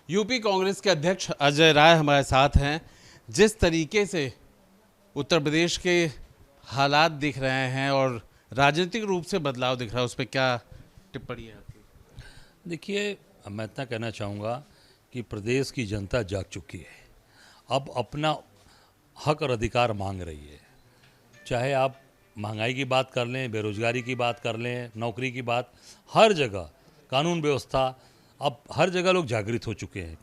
UP Congress के अध्यक्ष अजय राय हमारे साथ हैं। जिस तरीके से उत्तर प्रदेश के हालात दिख रहे हैं और राजनीतिक रूप से बदलाव दिख रहा है, उस पर क्या टिप्पणी है आपकी? देखिए, मैं इतना कहना चाहूँगा कि प्रदेश की जनता जाग चुकी है। अब अपना हक और अधिकार मांग रही है। चाहे आप महंगाई की बात कर लें, बेरोजगारी की बात कर लें, नौकरी की बात, हर जगह कानून व्यवस्था, अब हर जगह लोग जागृत हो चुके हैं।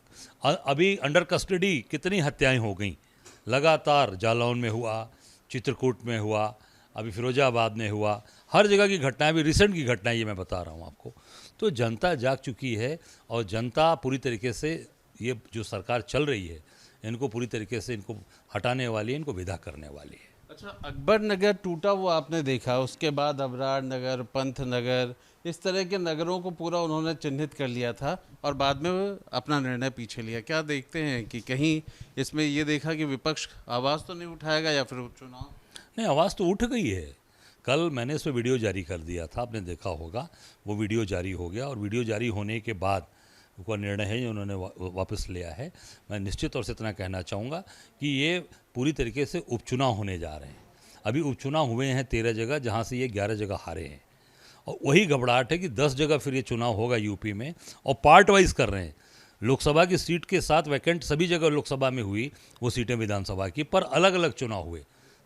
अभी अंडर कस्टडी कितनी हत्याएं हो गई लगातार। जालौन में हुआ, चित्रकूट में हुआ, अभी फिरोजाबाद में हुआ, हर जगह की घटनाएं, भी रिसेंट की घटनाएं ये मैं बता रहा हूँ आपको। तो जनता जाग चुकी है और जनता पूरी तरीके से ये जो सरकार चल रही है इनको पूरी तरीके से इनको हटाने वाली है, इनको विदा करने वाली है। अच्छा, अकबर नगर टूटा वो आपने देखा, उसके बाद अबरार नगर, पंथ नगर, इस तरह के नगरों को पूरा उन्होंने चिन्हित कर लिया था और बाद में वो अपना निर्णय पीछे लिया। क्या देखते हैं कि कहीं इसमें ये देखा कि विपक्ष आवाज़ तो नहीं उठाएगा या फिर उपचुनाव? नहीं, आवाज़ तो उठ गई है। कल मैंने इस पर वीडियो जारी कर दिया था, आपने देखा होगा। वो वीडियो जारी हो गया और वीडियो जारी होने के बाद वो निर्णय है जो उन्होंने वापस लिया है। मैं निश्चित तौर से इतना कहना चाहूँगा कि ये पूरी तरीके से उपचुनाव होने जा रहे हैं। अभी उपचुनाव हुए हैं 13 जगह, जहाँ से ये 11 जगह हारे हैं और वही घबराहट है कि 10 जगह फिर ये चुनाव होगा यूपी में, और पार्ट वाइज कर रहे हैं। लोकसभा की सीट के साथ वैकेंट सभी जगह लोकसभा में हुई वो सीटें विधानसभा की, पर अलग अलग चुनाव हुए।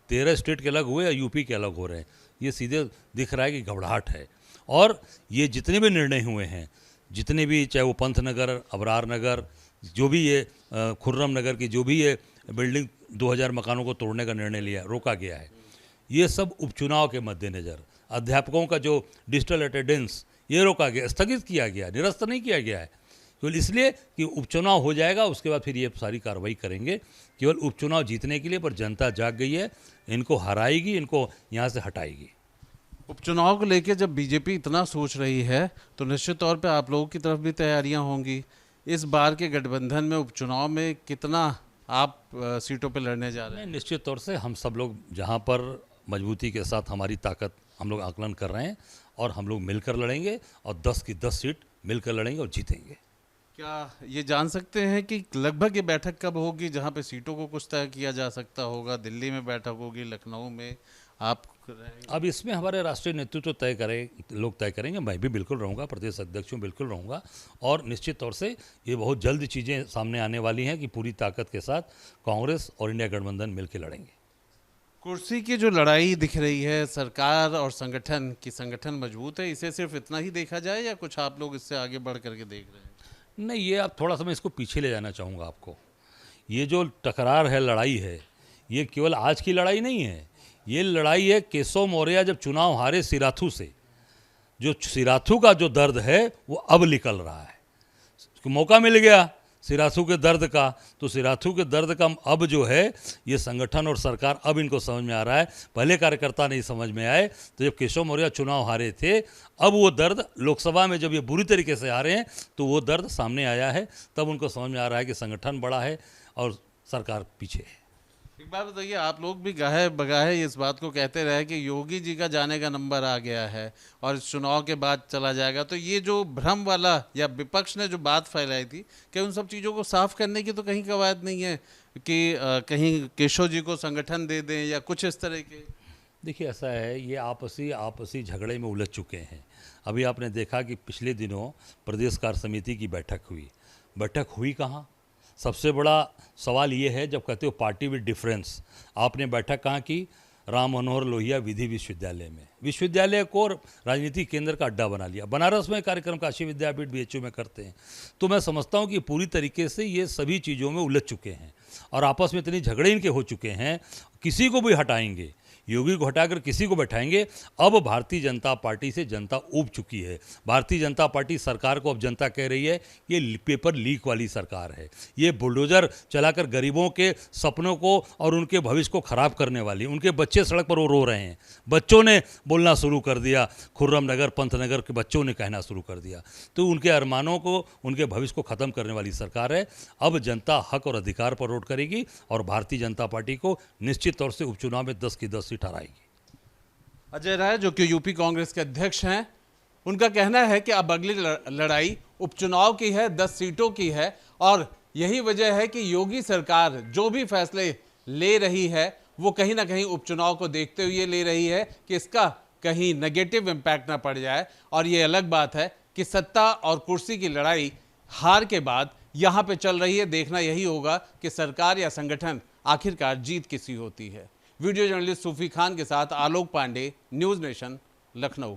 13 स्टेट के अलग हुए और यूपी के अलग हो रहे हैं। ये सीधे दिख रहा है कि घबराहट है। और ये जितने भी निर्णय हुए हैं, जितने भी, चाहे वो पंथ नगर, अबरार नगर, जो भी ये खुर्रम नगर की जो भी ये बिल्डिंग 2000 मकानों को तोड़ने का निर्णय लिया, रोका गया है, ये सब उपचुनाव के मद्देनज़र। अध्यापकों का जो डिजिटल अटेंडेंस ये रोका गया, स्थगित किया गया, निरस्त नहीं किया गया है, केवल इसलिए कि उपचुनाव हो जाएगा, उसके बाद फिर ये सारी कार्रवाई करेंगे केवल उपचुनाव जीतने के लिए। पर जनता जाग गई है, इनको हराएगी, इनको यहाँ से हटाएगी। उपचुनाव को लेकर जब बीजेपी इतना सोच रही है तो निश्चित तौर पे आप लोगों की तरफ भी तैयारियां होंगी। इस बार के गठबंधन में उपचुनाव में कितना आप सीटों पर लड़ने जा रहे हैं? निश्चित तौर से हम सब लोग जहाँ पर मजबूती के साथ हमारी ताकत हम लोग आकलन कर रहे हैं और हम लोग मिलकर लड़ेंगे और 10 की 10 सीट मिलकर लड़ेंगे और जीतेंगे। क्या ये जान सकते हैं कि लगभग ये बैठक कब होगी जहां पे सीटों को कुछ तय किया जा सकता होगा? दिल्ली में बैठक होगी, लखनऊ में आप रहेंगे? अब इसमें हमारे राष्ट्रीय नेतृत्व तय करें, लोग तय करेंगे। मैं भी बिल्कुल रहूँगा, प्रदेश अध्यक्ष हूँ, बिल्कुल रहूँगा। और निश्चित तौर से ये बहुत जल्द चीज़ें सामने आने वाली हैं कि पूरी ताकत के साथ कांग्रेस और इंडिया गठबंधन मिलकर लड़ेंगे। कुर्सी की जो लड़ाई दिख रही है सरकार और संगठन की, संगठन मजबूत है, इसे सिर्फ इतना ही देखा जाए या कुछ आप लोग इससे आगे बढ़ करके देख रहे हैं? नहीं, ये आप थोड़ा सा मैं इसको पीछे ले जाना चाहूँगा आपको। ये जो टकरार है, लड़ाई है, ये केवल आज की लड़ाई नहीं है। ये लड़ाई है केशव मौर्य जब चुनाव हारे सिराथू से, जो सिराथू का जो दर्द है वो अब निकल रहा है। मौका मिल गया सिराथू के दर्द का, तो सिराथू के दर्द का अब जो है ये संगठन और सरकार, अब इनको समझ में आ रहा है। पहले कार्यकर्ता नहीं समझ में आए, तो जब केशव मौर्य चुनाव हारे थे, अब वो दर्द लोकसभा में जब ये बुरी तरीके से हारे हैं तो वो दर्द सामने आया है। तब उनको समझ में आ रहा है कि संगठन बड़ा है और सरकार पीछे है। एक बात बताइए, आप लोग भी गाहे बगाहे इस बात को कहते रहे कि योगी जी का जाने का नंबर आ गया है और इस चुनाव के बाद चला जाएगा, तो ये जो भ्रम वाला या विपक्ष ने जो बात फैलाई थी, क्या उन सब चीज़ों को साफ करने की तो कहीं कवायद नहीं है कि कहीं केशव जी को संगठन दे दें या कुछ इस तरह के? देखिए, ऐसा है, ये आपसी झगड़े में उलझ चुके हैं। अभी आपने देखा कि पिछले दिनों प्रदेश कार्य समिति की बैठक हुई कहाँ? सबसे बड़ा सवाल ये है, जब कहते हो पार्टी विद डिफरेंस, आपने बैठक कहाँ की? राम मनोहर लोहिया विधि विश्वविद्यालय में। विश्वविद्यालय को राजनीतिक केंद्र का अड्डा बना लिया। बनारस में कार्यक्रम काशी विद्यापीठ बीएचयू में करते हैं। तो मैं समझता हूँ कि पूरी तरीके से ये सभी चीज़ों में उलझ चुके हैं और आपस में इतनी झगड़े इनके हो चुके हैं, किसी को भी हटाएंगे, योगी को हटाकर किसी को बैठाएंगे। अब भारतीय जनता पार्टी से जनता ऊब चुकी है। भारतीय जनता पार्टी सरकार को अब जनता कह रही है ये पेपर लीक वाली सरकार है, ये बुलडोजर चलाकर गरीबों के सपनों को और उनके भविष्य को खराब करने वाली। उनके बच्चे सड़क पर वो रो रहे हैं, बच्चों ने बोलना शुरू कर दिया, खुर्रम नगर, पंथ नगर के बच्चों ने कहना शुरू कर दिया। तो उनके अरमानों को, उनके भविष्य को ख़त्म करने वाली सरकार है। अब जनता हक और अधिकार पर वोट करेगी और भारतीय जनता पार्टी को निश्चित तौर से उपचुनाव में 10 की 10 सीट हराएगी। अजय राय जो कि यूपी कांग्रेस के अध्यक्ष हैं, उनका कहना है कि अब अगली लड़ाई उपचुनाव की है, 10 सीटों की है। और यही वजह है कि योगी सरकार जो भी फैसले ले रही है वो कहीं ना कहीं उपचुनाव को देखते हुए ले रही है कि इसका कहीं नेगेटिव इम्पैक्ट ना पड़ जाए। और ये अलग बात है कि सत्ता और कुर्सी की लड़ाई हार के बाद यहां पे चल रही है। देखना यही होगा कि सरकार या संगठन आखिरकार जीत किसी होती है। वीडियो जर्नलिस्ट सूफी खान के साथ आलोक पांडे, न्यूज़ नेशन, लखनऊ।